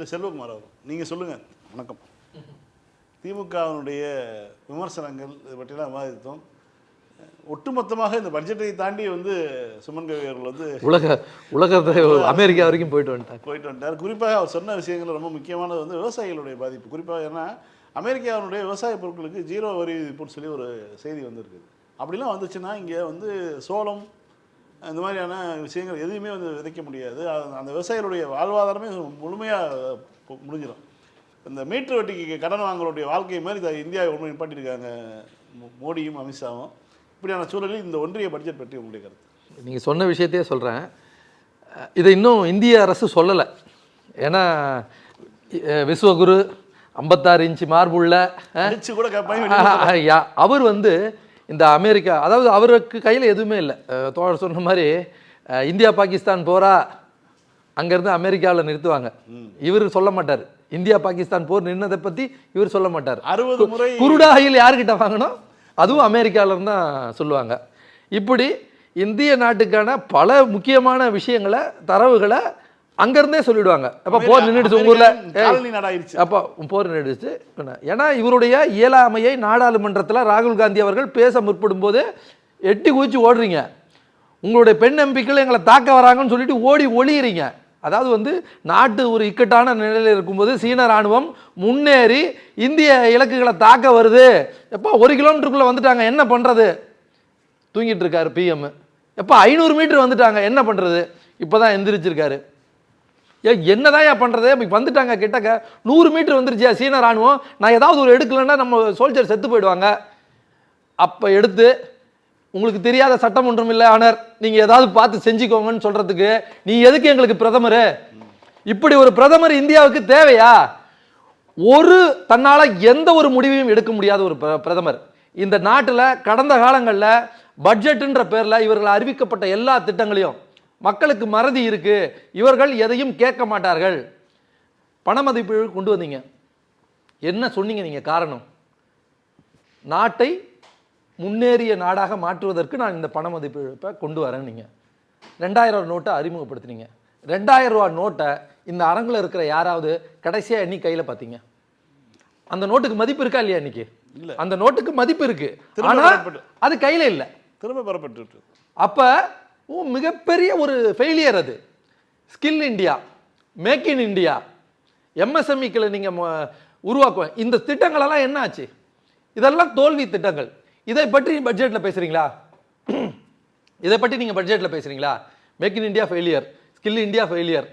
திரு செல்வகுமார் அவர், நீங்கள் சொல்லுங்கள். வணக்கம். திமுகவினுடைய விமர்சனங்கள் இதை பற்றிலாம் விவாதித்தோம். ஒட்டுமொத்தமாக இந்த பட்ஜெட்டை தாண்டி சுமன் கவி அவர்கள் உலகத்தை அமெரிக்கா வரைக்கும் போயிட்டு வந்துட்டார். குறிப்பாக அவர் சொன்ன விஷயங்கள் ரொம்ப விவசாயிகளுடைய பாதிப்பு. குறிப்பாக ஏன்னா அமெரிக்காவினுடைய விவசாய பொருட்களுக்கு 0 வரி விதிப்புன்னு சொல்லி ஒரு செய்தி வந்திருக்குது. அப்படிலாம் வந்துச்சுன்னா இங்கே சோளம் இந்த மாதிரியான விஷயங்கள் எதுவுமே விதைக்க முடியாது. அந்த விவசாயிகளுடைய வாழ்வாதாரமே முழுமையாக முடிஞ்சிடும். இந்த மீட்டர் வட்டிக்கு கடன் வாங்குறவருடைய வாழ்க்கை மாதிரி இந்தியாவை உண்மை நிப்பாட்டியிருக்காங்க மோடியும் அமித்ஷாவும். இப்படியான சூழலில் இந்த ஒன்றிய பட்ஜெட் பற்றி உங்களுடைய கருத்து? நீங்கள் சொன்ன விஷயத்தையே சொல்கிறேன். இதை இன்னும் இந்திய அரசு சொல்லலை. ஏன்னா விஸ்வகுரு 56 இன்ச்சு மார்புள்ள அவர் இந்த அமெரிக்கா, அதாவது அவருக்கு கையில் எதுவுமே இல்லை. தோழர் சொன்ன மாதிரி இந்தியா பாகிஸ்தான் போரா அங்கேருந்து அமெரிக்காவில் நிறுத்துவாங்க. இவர் சொல்ல மாட்டார். இந்தியா பாகிஸ்தான் போர் நின்னதை பற்றி இவர் சொல்ல மாட்டார். 60 முறை குருடாயில் யாருக்கிட்ட வாங்கணும், அதுவும் அமெரிக்காவிலேருந்து தான் சொல்லுவாங்க. இப்படி இந்திய நாட்டுக்கான பல முக்கியமான விஷயங்களை, தரவுகளை அங்கேருந்தே சொல்லிவிடுவாங்க. அப்போ போர் நின்றுடுச்சு உங்கள் ஊரில், அப்போ போர் நின்றுடுச்சு. ஏன்னா இவருடைய இயலாமையை நாடாளுமன்றத்தில் ராகுல் காந்தி அவர்கள் பேச முற்படும் போது எட்டி குதிச்சு ஓடுறீங்க. உங்களுடைய பெண் எம்பிக்கள் எங்களை தாக்க வராங்கன்னு சொல்லிட்டு ஓடி ஒளியிறீங்க. அதாவது நாட்டு ஒரு இக்கட்டான நிலையில் இருக்கும்போது சீன ராணுவம் முன்னேறி இந்திய இலக்குகளை தாக்க வருது. எப்போ 1 கிலோமீட்டருக்குள்ளே வந்துட்டாங்க, என்ன பண்ணுறது? தூங்கிட்டு இருக்காரு பிஎம். எப்போ 500 மீட்டர் வந்துட்டாங்க, என்ன பண்ணுறது? இப்போ தான் எந்திரிச்சிருக்காரு. என்னதான் பண்ணுறது? வந்துட்டாங்க கிட்டக்க 100 மீட்டர் வந்துருச்சியா சீன ராணுவம், நான் ஏதாவது ஒரு எடுக்கலன்னா நம்ம சோல்ஜர் செத்து போயிடுவாங்க. அப்போ எடுத்து உங்களுக்கு தெரியாத சட்டம் ஒன்றும் இல்லை ஆனர், நீங்கள் ஏதாவது பார்த்து செஞ்சுக்கோங்கன்னு சொல்கிறதுக்கு நீ எதுக்கு எங்களுக்கு பிரதமர்? இப்படி ஒரு பிரதமர் இந்தியாவுக்கு தேவையா? தன்னால் எந்த ஒரு முடிவையும் எடுக்க முடியாத ஒரு பிரதமர் இந்த நாட்டில் கடந்த காலங்களில் பட்ஜெட்டுன்ற பேரில் இவர்கள் அறிவிக்கப்பட்ட எல்லா திட்டங்களையும் மக்களுக்கு மறதி இருக்கு, இவர்கள் எதையும் கேட்க மாட்டார்கள். பண மதிப்பு கொண்டு வந்தீங்க, என்ன சொன்னீங்க நீங்க? காரணம், நாட்டை முன்னேறிய நாடாக மாற்றுவதற்கு நான் இந்த பண மதிப்பிழப்பை கொண்டு வரேன். நீங்கள் 2000 நோட்டை அறிமுகப்படுத்தினீங்க. 2000 ரூபா நோட்டை இந்த அரங்கில் இருக்கிற யாராவது கடைசியாக எண்ணி கையில் பார்த்தீங்க? அந்த நோட்டுக்கு மதிப்பு இருக்கா இல்லையா? இன்னைக்கு இல்லை, அந்த நோட்டுக்கு மதிப்பு இருக்கு, ஆனால் அது கையில் இல்லை, திரும்ப பெறப்பட்டு. அப்போ மிகப்பெரிய ஒரு ஃபெயிலியர் அது. Skill India, make in India, எம்எஸ்எம்இக்களை நீங்கள் உருவாக்குவேன். இந்த திட்டங்களெல்லாம் என்ன ஆச்சு? இதெல்லாம் தோல்வி திட்டங்கள். இதை பற்றி பட்ஜெட்டில் பேசுகிறீங்களா? இதை பற்றி நீங்கள் பட்ஜெட்டில் பேசுகிறீங்களா? Make in India failure, skill India failure.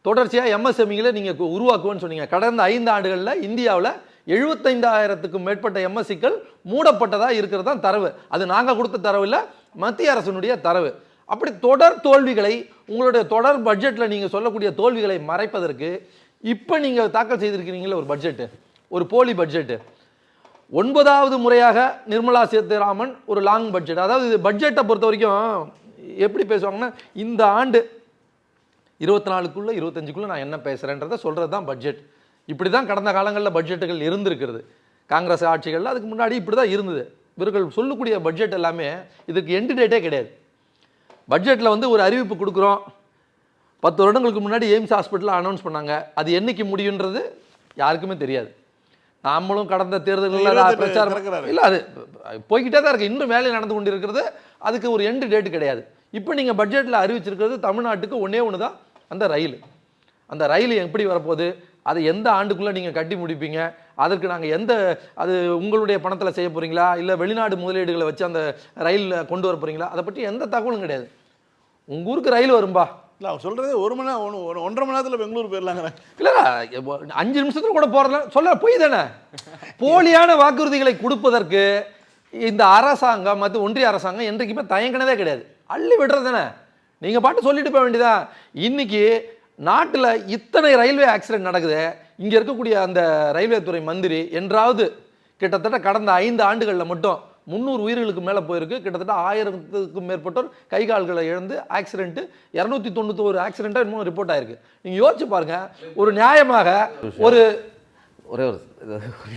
தொடர்ச்சியாக எம்எஸ்எம்இகளை நீங்கள் உருவாக்குவேன்னு சொன்னீங்க. கடந்த 5 ஆண்டுகளில் இந்தியாவில் 75,000க்கும் மேற்பட்ட எம்எஸ்சிக்கள் மூடப்பட்டதாக இருக்கிறது தான் தரவு. அது நாங்கள் கொடுத்த தரவு இல்லை, மத்திய அரசினுடைய தரவு. அப்படி தொடர் தோல்விகளை, உங்களுடைய தொடர் பட்ஜெட்டில் நீங்கள் சொல்லக்கூடிய தோல்விகளை மறைப்பதற்கு இப்போ நீங்கள் தாக்கல் செய்திருக்கிறீங்களே ஒரு பட்ஜெட்டு, ஒரு போலி பட்ஜெட்டு. 9வது முறையாக நிர்மலா சீதாராமன் ஒரு லாங் பட்ஜெட். அதாவது இது பட்ஜெட்டை பொறுத்த வரைக்கும் எப்படி பேசுவாங்கன்னா, இந்த ஆண்டு 24க்குள்ள 25க்குள்ள நான் என்ன பேசுகிறேன்றதை சொல்கிறது தான் பட்ஜெட். இப்படி தான் கடந்த காலங்களில் பட்ஜெட்டுகள் இருந்திருக்கிறது. காங்கிரஸ் ஆட்சிகளில் அதுக்கு முன்னாடி இப்படி தான் இருந்தது. இவர்கள் சொல்லக்கூடிய பட்ஜெட் எல்லாமே இதுக்கு எண்டு டேட்டே கிடையாது. பட்ஜெட்டில் ஒரு அறிவிப்பு கொடுக்குறோம். 10 வருடங்களுக்கு முன்னாடி எய்ம்ஸ் ஹாஸ்பிட்டலில் அனௌன்ஸ் பண்ணாங்க. அது என்னைக்கு முடியுன்றது யாருக்குமே தெரியாது. நாமளும் கடந்த தேர்தல்களில் பிரச்சாரம் இல்லை, அது போய்கிட்டே தான் இருக்குது, இன்னும் வேலை நடந்து கொண்டு இருக்கிறது. அதுக்கு ஒரு எண்டு டேட்டு கிடையாது. இப்போ நீங்கள் பட்ஜெட்டில் அறிவிச்சிருக்கிறது தமிழ்நாட்டுக்கு ஒன்று தான், அந்த ரயில். அந்த ரயில் எப்படி வரப்போகுது, அதை எந்த ஆண்டுக்குள்ளே நீங்கள் கட்டி முடிப்பீங்க, அதற்கு நாங்கள் அது உங்களுடைய பணத்தில் செய்ய போகிறீங்களா, இல்லை வெளிநாடு முதலீடுகளை வச்சு அந்த ரயிலில் கொண்டு வர போகிறீங்களா, அதை பற்றி எந்த தகவலும் கிடையாது. உங்கள் ஊருக்கு ரயில் வரும்பா? இல்லை, அவங்க சொல்கிறது 1 மணி நேரம் 1.5 மணி நேரத்தில் பெங்களூர் போயிடலாங்க. இல்லை, 5 நிமிஷத்தில் கூட போகிறதுல சொல்ல போய் தானே. போலியான வாக்குறுதிகளை கொடுப்பதற்கு இந்த அரசாங்கம் மற்றும் ஒன்றிய அரசாங்கம் என்றைக்குமே தயங்கினதே கிடையாது. அள்ளி விடுறது தானே. நீங்கள் பாட்டு சொல்லிட்டு போக வேண்டியதான். இன்னைக்கு நாட்டில் இத்தனை ரயில்வே ஆக்சிடென்ட் நடக்குது. இங்கே இருக்கக்கூடிய அந்த ரயில்வே துறை மந்திரி என்றாவது கிட்டத்தட்ட கடந்த 5 ஆண்டுகளில் மட்டும் 300 உயிர்களுக்கு மேலே போயிருக்கு. கிட்டத்தட்ட 1000க்கும் மேற்பட்டோர் கை கால்களை இழந்து ஆக்சிடென்ட்டு 291 ஆக்சிடென்ட்டாக இன்னும் ரிப்போர்ட் ஆயிருக்கு. நீங்கள் யோசிச்சு பாருங்க, ஒரு நியாயமாக ஒரே ஒரு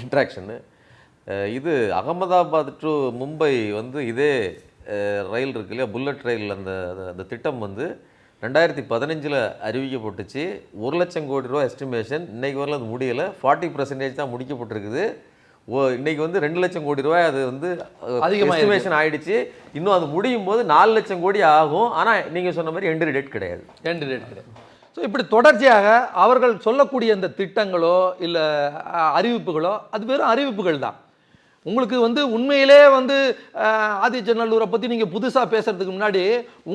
இன்ட்ராக்ஷனு இது அகமதாபாத் டு மும்பை இதே ரயில் இருக்கு இல்லையா, புல்லட் ரயில், அந்த திட்டம் 2015 அறிவிக்கப்பட்டுச்சு. 1 லட்சம் கோடி ரூபா எஸ்டிமேஷன். இன்னைக்கு வரல அது முடியலை. 40% தான் முடிக்கப்பட்டிருக்குது. இன்னைக்கு வந்து 2 லட்சம் கோடி ரூபாய் அது வந்து எஸ்டிமேஷன் ஆயிடுச்சு. இன்னும் அது முடியும் போது 4 லட்சம் கோடி ஆகும். ஆனால் நீங்கள் சொன்ன மாதிரி எண்டு டேட் கிடையாது. ஸோ இப்படி தொடர்ச்சியாக அவர்கள் சொல்லக்கூடிய இந்த திட்டங்களோ இல்லை அறிவிப்புகளோ அது வெறும் அறிவிப்புகள் தான். உங்களுக்கு வந்து உண்மையிலே வந்து ஆதிச்சநல்லூரை பற்றி நீங்கள் புதுசாக பேசுறதுக்கு முன்னாடி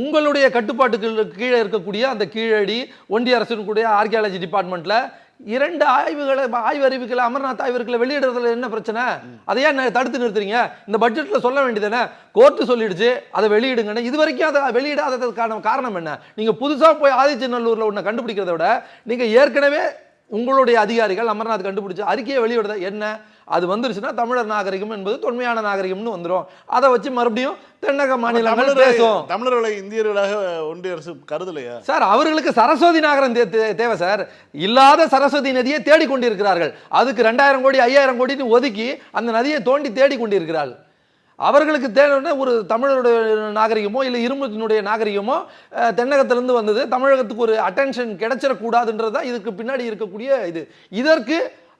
உங்களுடைய கட்டுப்பாட்டுக்கு கீழே இருக்கக்கூடிய அந்த கீழடி ஒன்றிய அரசினுடைய ஆர்கியாலஜி டிபார்ட்மெண்ட்டில் 2 ஆய்வு அறிவிக்கல அமர்நாத் ஆய்வர்களை வெளியிடுறதுல என்ன பிரச்சனை? அதை ஏன் தடுத்து நிறுத்துறீங்க? இந்த பட்ஜெட்டில் சொல்ல வேண்டியதானே? கோர்ட்டு சொல்லிடுச்சு அதை வெளியிடுங்கன்னு. இது வரைக்கும் அதை வெளியிடாததுக்கான காரணம் என்ன? நீங்கள் புதுசாக போய் ஆதிச்சநல்லூரில் ஒன்று கண்டுபிடிக்கிறத விட நீங்கள் ஏற்கனவே உங்களுடைய அதிகாரிகள் அமர்நாத் கண்டுபிடிச்ச அறிக்கையை வெளியிடுறது என்ன? அது வந்துருச்சுன்னா தமிழர் நாகரிகம் என்பது தொன்மையான நாகரிகம்னு வந்துடும். அதை வச்சு மறுபடியும் தென்னக மாநிலங்கள் பேசும். தமிழர்களை இந்தியர்களாக ஒன்றிய அரசு கருதலையா சார்? அவர்களுக்கு சரஸ்வதி நாகரம் தேவை சார். இல்லாத சரஸ்வதி நதியை தேடிக்கொண்டிருக்கிறார்கள். அதுக்கு 2000 கோடி 5000 கோடின்னு ஒதுக்கி அந்த நதியை தோண்டி தேடிக்கொண்டிருக்கிறார்கள். அவர்களுக்கு தேவையான ஒரு தமிழருடைய நாகரிகமோ இல்லை இரும்புத்தினுடைய நாகரிகமோ தென்னகத்திலிருந்து வந்தது. தமிழகத்துக்கு ஒரு அட்டென்ஷன் கிடைச்சிடக்கூடாதுன்றது தான் இதுக்கு பின்னாடி இருக்கக்கூடிய இது. இதற்கு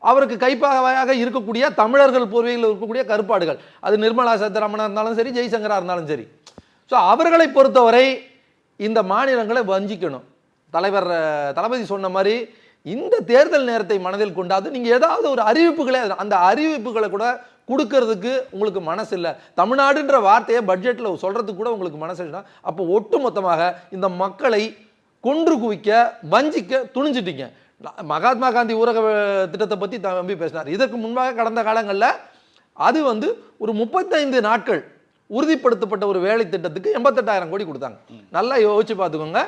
அவருக்கு கைப்பாக இருக்கக்கூடிய தமிழர்கள் பூர்வீகில் இருக்கக்கூடிய கருப்பாடுகள், அது நிர்மலா சீதாராமனாக இருந்தாலும் சரி, ஜெய்சங்கராக இருந்தாலும் சரி. ஸோ அவர்களை பொறுத்தவரை இந்த மாநிலங்களை வஞ்சிக்கணும். தளபதி சொன்ன மாதிரி இந்த தேர்தல் நேரத்தை மனதில் கொண்டாது நீங்கள் ஏதாவது ஒரு அறிவிப்புகளை, அந்த அறிவிப்புகளை கூட கொடுக்கறதுக்கு உங்களுக்கு மனசு இல்லை. தமிழ்நாடுன்ற வார்த்தையை பட்ஜெட்டில் சொல்கிறதுக்கு கூட உங்களுக்கு மனசு இல்லைன்னா அப்போ ஒட்டு மொத்தமாக இந்த மக்களை கொன்று குவிக்க வஞ்சிக்க துணிஞ்சிட்டீங்க. மகாத்மா காந்தி ஊரக திட்டத்தை பற்றி தம்பி பேசினார். இதற்கு முன்பாக கடந்த காலங்களில் அது வந்து ஒரு 35 நாட்கள் உறுதிப்படுத்தப்பட்ட ஒரு வேலை திட்டத்துக்கு 88,000 கோடி கொடுத்தாங்க. நல்லா யோசிச்சு பார்த்துக்கோங்க.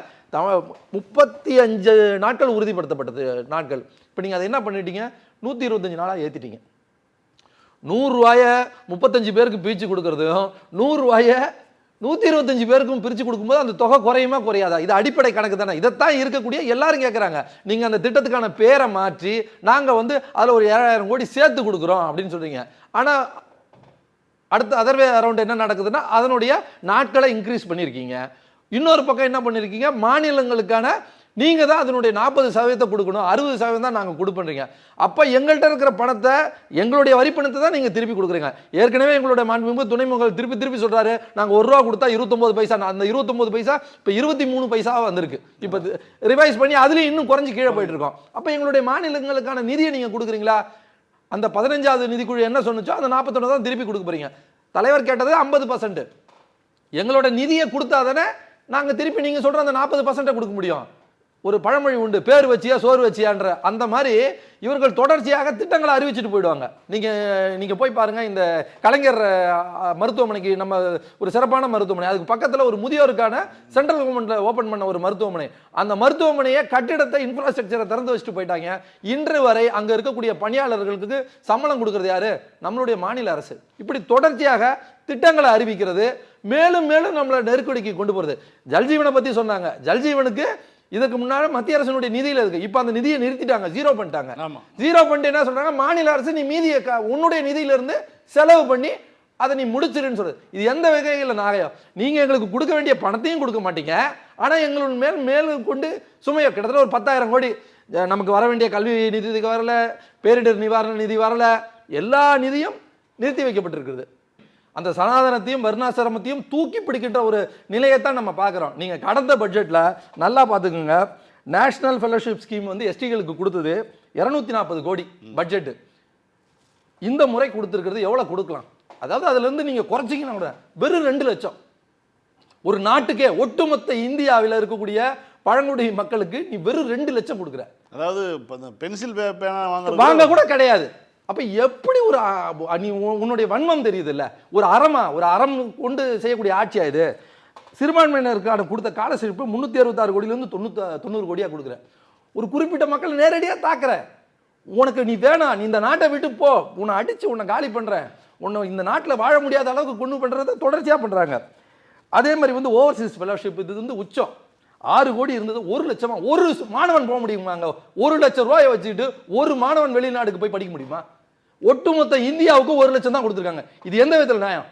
35 நாட்கள் உறுதிப்படுத்தப்பட்டது நாட்கள். இப்போ நீங்கள் அதை என்ன பண்ணிட்டீங்க? 125 நாளாக ஏற்றிட்டீங்க. 100 ரூபாயை 35 பேருக்கு பிரித்து கொடுக்கறதும் 100 ரூபாயை 125 பேருக்கும் பிரித்து கொடுக்கும்போது அந்த தொகை குறையுமா குறையாதா? இது அடிப்படை கணக்கு தானே. இதைத்தான் இருக்கக்கூடிய எல்லாரும் கேட்குறாங்க. நீங்கள் அந்த திட்டத்துக்கான பேரை மாற்றி நாங்கள் வந்து அதில் ஒரு 7000 கோடி சேர்த்து கொடுக்குறோம் அப்படின்னு சொல்கிறீங்க. ஆனால் அடுத்த அதர்வே அரௌண்ட் என்ன நடக்குதுன்னா அதனுடைய நாட்களை இன்க்ரீஸ் பண்ணியிருக்கீங்க. இன்னொரு பக்கம் என்ன பண்ணியிருக்கீங்க? மாநிலங்களுக்கான நீங்கள் தான் அதனுடைய 40% கொடுக்கணும், 60% தான் நாங்கள் கொடுப்பீங்க. அப்போ எங்கள்கிட்ட இருக்கிற பணத்தை, எங்களுடைய வரி பணத்தை தான் நீங்கள் திருப்பி கொடுக்குறீங்க. ஏற்கனவே எங்களுடைய மாண்புமிகு துணைமுகல் திருப்பி சொல்கிறாரு, நாங்கள் 1 ரூபா கொடுத்தா 29 பைசா. அந்த 29 பைசா இப்போ 23 பைசாவாக வந்திருக்கு. இப்போ ரிவைஸ் பண்ணி அதுலேயும் இன்னும் குறைஞ்சி கீழே போயிட்டு இருக்கோம். அப்போ எங்களுடைய மாநிலங்களுக்கான நிதியை நீங்கள் கொடுக்குறீங்களா? அந்த 15வது நிதிக்குழு என்ன சொன்னுச்சோ அந்த 41 தான் திருப்பி கொடுக்க போறீங்க. தலைவர் கேட்டது 50%. எங்களோட நிதியை கொடுத்தா தானே நாங்கள் திருப்பி நீங்கள் சொல்கிற அந்த 40% கொடுக்க முடியும். ஒரு பழமொழி உண்டு, பேர் வச்சியா சோறு வச்சியான்ற. அந்த மாதிரி இவர்கள் தொடர்ச்சியாக திட்டங்களை அறிவிச்சுட்டு போயிடுவாங்க. நீங்கள் போய் பாருங்கள், இந்த கலைஞர் மருத்துவமனைக்கு, நம்ம ஒரு சிறப்பான மருத்துவமனை, அதுக்கு பக்கத்தில் ஒரு முதியோருக்கான சென்ட்ரல் கவர்மெண்ட்டில் ஓப்பன் பண்ண ஒரு மருத்துவமனை. அந்த மருத்துவமனையை கட்டிடத்தை இன்ஃப்ராஸ்ட்ரக்சரை திறந்து வச்சுட்டு போயிட்டாங்க. இன்று வரை அங்கே இருக்கக்கூடிய பணியாளர்களுக்கு சம்பளம் கொடுக்கறது யாரு? நம்மளுடைய மாநில அரசு. இப்படி தொடர்ச்சியாக திட்டங்களை அறிவிக்கிறது மேலும் மேலும் நம்மளை நெருக்கடிக்கு கொண்டு போகிறது. ஜல்ஜீவனை பற்றி சொன்னாங்க. ஜல்ஜீவனுக்கு இதுக்கு முன்னாடி மத்திய அரசினுடைய நிதியில் இருக்கு. இப்போ அந்த நிதியை நிறுத்திட்டாங்க, ஜீரோ பண்ணிட்டாங்க. ஜீரோ பண்ணிட்டு என்ன சொல்றாங்க? மாநில அரசு நீ மீதியை உன்னுடைய நிதியிலிருந்து செலவு பண்ணி அதை நீ முடிச்சிருன்னு சொல்றது. இது எந்த வகையில் நாகயம்? நீங்க எங்களுக்கு கொடுக்க வேண்டிய பணத்தையும் கொடுக்க மாட்டீங்க, ஆனா எங்களுடைய மேலும் கொண்டு சுமையை கிட்டத்தட்ட ஒரு 10,000 கோடி நமக்கு வர வேண்டிய கல்வி நிதிக்கு வரல, பேரிடர் நிவாரண நிதி வரல, எல்லா நிதியும் நிறுத்தி வைக்கப்பட்டிருக்கிறது. அந்த சனாதனத்தையும் வர்ணாசிரமத்தையும் தூக்கி பிடிக்கின்ற ஒரு நிலையைத்தான் நம்ம பார்க்குறோம். நீங்கள் கடந்த பட்ஜெட்டில் நல்லா பார்த்துக்கோங்க, நேஷனல் ஃபெலோஷிப் ஸ்கீம் வந்து எஸ்டிகளுக்கு கொடுத்தது 240 கோடி பட்ஜெட்டு. இந்த முறை கொடுத்துருக்கிறது எவ்வளோ கொடுக்கலாம்? அதாவது அதுலேருந்து நீங்கள் குறைச்சிங்கன்னா கூட வெறும் 2 லட்சம். ஒரு நாட்டுக்கே ஒட்டுமொத்த இந்தியாவில் இருக்கக்கூடிய பழங்குடி மக்களுக்கு நீ வெறும் 2 லட்சம் கொடுக்குற. அதாவது பென்சில் பேனா வாங்க கூட கிடையாது. அப்போ எப்படி ஒரு நீ உன்னுடைய வன்மம் தெரியுது இல்லை? ஒரு அறம் கொண்டு செய்யக்கூடிய ஆட்சியா இது? சிறுபான்மையினருக்கான கொடுத்த காலசீர்ப்பு 366 கோடியிலேருந்து 90 கோடியாக கொடுக்குற. ஒரு குறிப்பிட்ட மக்கள் நேரடியாக தாக்குற. உனக்கு நீ வேணாம், நீ இந்த நாட்டை விட்டு போ, உன்னை அடித்து உன்னை காலி பண்ணுறேன், உன்னை இந்த நாட்டில் வாழ முடியாத அளவுக்கு கொண்டு பண்ணுறதை தொடர்ச்சியாக பண்ணுறாங்க. அதே மாதிரி வந்து ஓவர்சீஸ் ஃபெலோஷிப் இது வந்து உச்சம். 6 கோடி இருந்தது 1 லட்சமா? ஒரு மாணவன் போக முடியுமாங்க? 1 லட்சம் ரூபாயை வச்சுக்கிட்டு ஒரு மாணவன் வெளிநாட்டுக்கு போய் படிக்க முடியுமா? ஒட்டுமொத்த இந்தியாவுக்கு 1 லட்சம் தான் கொடுத்துருக்காங்க. இது எந்த விதத்தில் நியாயம்?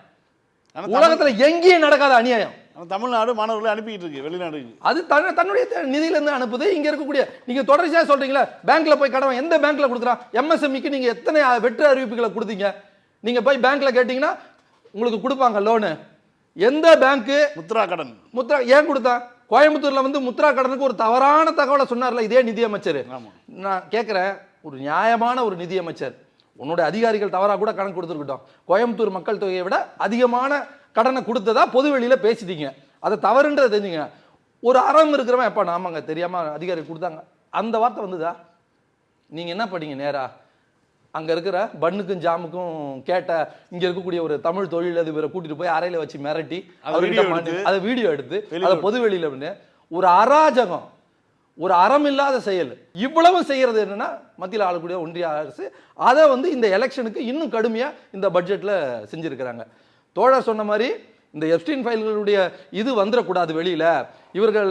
உலகத்தில் எங்கேயும் நடக்காத அநியாயம். ஆனால் தமிழ்நாடு மாணவர்களை அனுப்பிக்கிட்டு இருக்கு வெளிநாடுக்கு. அது தன்னுடைய நிதியிலேருந்து அனுப்புது. இங்கே இருக்கக்கூடிய நீங்கள் தொடர்ச்சியாக சொல்கிறீங்களா பேங்க்கில் போய் கடன் எந்த பேங்க்கில் கொடுக்குறான்? எம்எஸ்எம்இக்கு நீங்கள் எத்தனை வெற்றி அறிவிப்புகளை கொடுத்தீங்க? நீங்கள் போய் பேங்க்கில் கேட்டிங்கன்னா உங்களுக்கு கொடுப்பாங்க லோனு. எந்த பேங்க்கு? முத்ரா கடன். முத்ரா ஏன் கொடுத்தான்? கோயம்புத்தூரில் வந்து முத்ரா கடனுக்கு ஒரு தவறான தகவலை சொன்னார்ல இதே நிதியமைச்சர். நான் கேட்குறேன், ஒரு நியாயமான ஒரு நிதியமைச்சர், உன்னுடைய அதிகாரிகள் தவறாக கூட கடன் கொடுத்துருக்கட்டும், கோயம்புத்தூர் மக்கள் தொகையை விட அதிகமான கடனை கொடுத்ததா பொது வெளியில் பேசிட்டீங்க, அதை தவறுன்றதை தெரிஞ்சுங்க. ஒரு அறம் இருக்கிறவன் எப்போ நாமங்க தெரியாமல் அதிகாரி கொடுத்தாங்க அந்த வார்த்தை வந்துதா? நீங்கள் என்ன பண்ணீங்க? நேராக அங்கே இருக்கிற பன்னுக்கும் ஜாமுக்கும் கேட்ட இங்கே இருக்கக்கூடிய ஒரு தமிழ் தொழிலதிபரை கூட்டிகிட்டு போய் அறையில் வச்சு மிரட்டி அதை வீடியோ எடுத்து அதை பொது வெளியில் பண்ணு. ஒரு அராஜகம், ஒரு அறம் இல்லாத செயல். இவ்வளவு செய்யறது என்னன்னா மத்தியில் ஆளக்கூடிய ஒன்றிய அரசு அதை வந்து இந்த எலெக்ஷனுக்கு இன்னும் கடுமையாக இந்த பட்ஜெட்டில் செஞ்சுருக்கிறாங்க. தோழர் சொன்ன மாதிரி இந்த எப்ஸ்டீன் ஃபைல்களுடைய இது வந்துடக்கூடாது வெளியில். இவர்கள்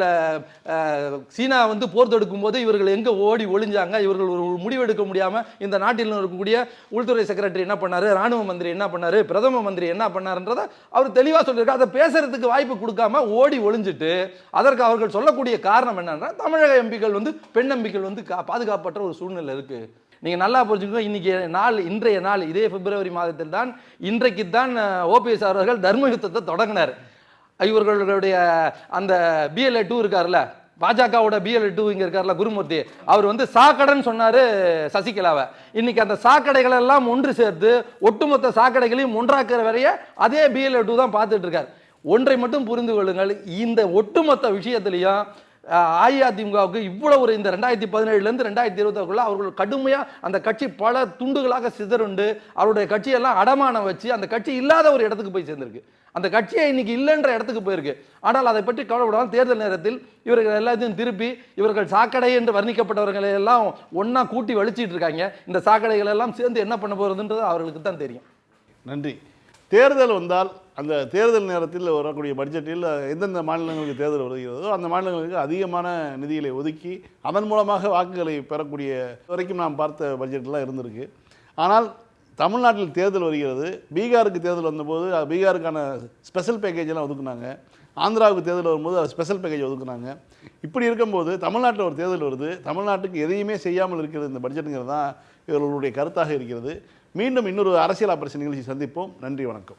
சீனா வந்து போர் தொடுக்கும் போது இவர்கள் எங்கே ஓடி ஒளிஞ்சாங்க, இவர்கள் ஒரு முடிவெடுக்க முடியாமல் இந்த நாட்டில் இருக்கக்கூடிய உள்துறை செக்ரட்டரி என்ன பண்ணார், ராணுவ மந்திரி என்ன பண்ணார், பிரதம மந்திரி என்ன பண்ணாருன்றதை அவர் தெளிவாக சொல்லியிருக்காரு. அதை பேசுறதுக்கு வாய்ப்பு கொடுக்காம ஓடி ஒளிஞ்சிட்டு அதற்கு அவர்கள் சொல்லக்கூடிய காரணம் என்னன்னா தமிழக எம்பிக்கள் வந்து பெண் எம்பிக்கள் வந்து பாதுகாப்பற்ற ஒரு சூழ்நிலை இருக்குது. நீங்கள் நல்லா புரிஞ்சுக்கோங்க. இன்னைக்கு நாள், இன்றைய நாள், இதே பிப்ரவரி மாதத்தில் தான் இன்றைக்கு தான் ஓபிஎஸ் அவர்கள் தர்ம யுத்தத்தை தொடங்கினார். இவர்களுடைய அந்த BLA 2 இருக்காருல்ல, பாஜகவோட BLA 2 இங்கே இருக்காருல்ல குருமூர்த்தி, அவர் வந்து சாக்கடைன்னு சொன்னார் சசிகலாவை. இன்னைக்கு அந்த சாக்கடைகள் எல்லாம் ஒன்று சேர்த்து ஒட்டுமொத்த சாக்கடைகளையும் ஒன்றாக்குற வரைய அதே BLA 2 தான் பார்த்துட்டு இருக்கார். ஒன்றை மட்டும் புரிந்து கொள்ளுங்கள், இந்த ஒட்டுமொத்த விஷயத்திலையும் அஇஅதிமுகவுக்கு இவ்வளவு ஒரு இந்த 2017 2020 அவர்கள் கடுமையாக அந்த கட்சி பல துண்டுகளாக சிதறுண்டு அவருடைய கட்சியெல்லாம் அடமானம் வச்சு அந்த கட்சி இல்லாத ஒரு இடத்துக்கு போய் சேர்ந்திருக்கு. அந்த கட்சியை இன்னைக்கு இல்லைன்ற இடத்துக்கு போயிருக்கு. ஆனால் அதை பற்றி கவலைப்படாமல் தேர்தல் நேரத்தில் இவர்கள் எல்லாத்தையும் திருப்பி இவர்கள் சாக்கடை என்று வர்ணிக்கப்பட்டவர்களை எல்லாம் ஒன்றா கூட்டி வலிச்சிட்டு இருக்காங்க. இந்த சாக்கடைகள் எல்லாம் சேர்ந்து என்ன பண்ண போகிறதுன்றது அவர்களுக்கு தான் தெரியும். நன்றி. தேர்தல் வந்தால் அந்த தேர்தல் நேரத்தில் வரக்கூடிய பட்ஜெட்டில் எந்தெந்த மாநிலங்களுக்கு தேர்தல் வருகிறதோ அந்த மாநிலங்களுக்கு அதிகமான நிதிகளை ஒதுக்கி அதன் மூலமாக வாக்குகளை பெறக்கூடிய வரைக்கும் நாம் பார்த்த பட்ஜெட்லாம் இருந்திருக்கு. ஆனால் தமிழ்நாட்டில் தேர்தல் வருகிறது. பீகாருக்கு தேர்தல் வந்தபோது பீகாருக்கான ஸ்பெஷல் பேக்கேஜெல்லாம் ஒதுக்குனாங்க. ஆந்திராவுக்கு தேர்தல் வரும்போது அது ஸ்பெஷல் பேக்கேஜ் ஒதுக்குனாங்க. இப்படி இருக்கும்போது தமிழ்நாட்டில் ஒரு தேர்தல் வருது, தமிழ்நாட்டுக்கு எதையுமே செய்யாமல் இருக்கிறது இந்த பட்ஜெட்டுங்கிறது தான் இவர்களுடைய கருத்தாக இருக்கிறது. மீண்டும் இன்னொரு அரசியல் ஆபரேஷன் நிகழ்ச்சி சந்திப்போம். நன்றி, வணக்கம்.